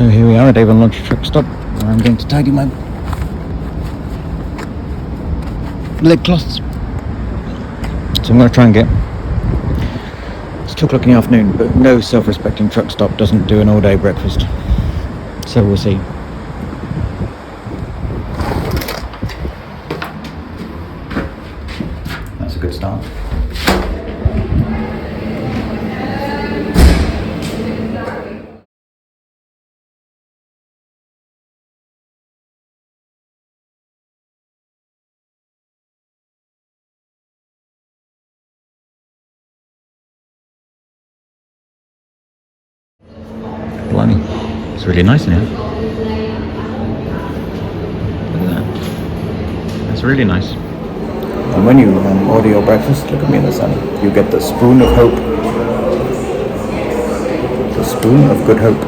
So here we are at Avon Truckstop, where I'm going to tidy my leg cloths. So I'm going to try and get, it's 2 o'clock in the afternoon, but no self-respecting truck stop doesn't do an all-day breakfast. So we'll see. That's a good start. Blimey, it's really nice in here. Look at that. That's really nice. And when you order your breakfast, look at me in the sun, you get the spoon of hope. The spoon of good hope.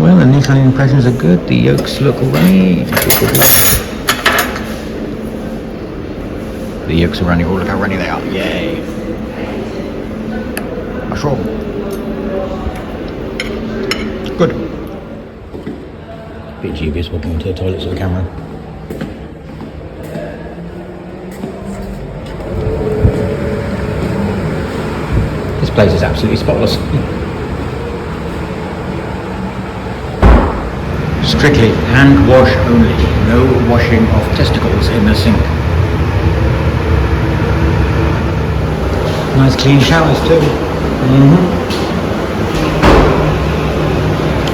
Well, the initial impressions are good. The yolks look runny. The yolks are runny. Oh, look how runny they are. Yay. Mushroom. Good. Bit dubious walking into the toilets with a camera. This place is absolutely spotless. Strictly hand wash only. No washing of testicles in the sink. Nice clean showers too.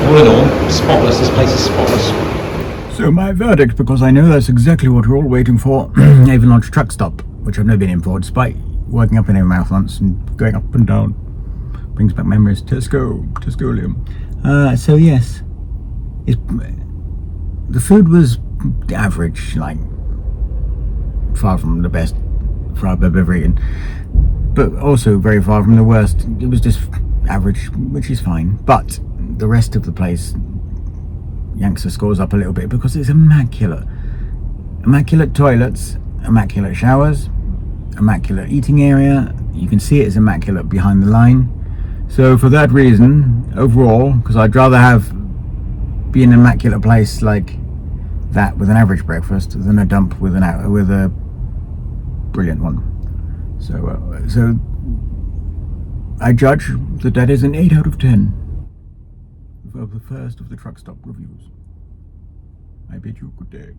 All in all, spotless. This place is spotless. So my verdict, because I know that's exactly what we're all waiting for, Avon Truckstop, which I've never been in for, despite working up in Avonmouth once and going up and down. Brings back memories. Tescolium. So yes, the food was average, like far from the best fried I've ever eaten, but also very far from the worst. It was just average, which is fine. But the rest of the place yanks the scores up a little bit because it's immaculate. Immaculate toilets, immaculate showers, immaculate eating area. You can see it's immaculate behind the line. So for that reason, overall, because I'd rather be in an immaculate place like that with an average breakfast than a dump with a brilliant one. So I judge that is an 8 out of 10 of the first of the truck stop reviews. I bid you good day.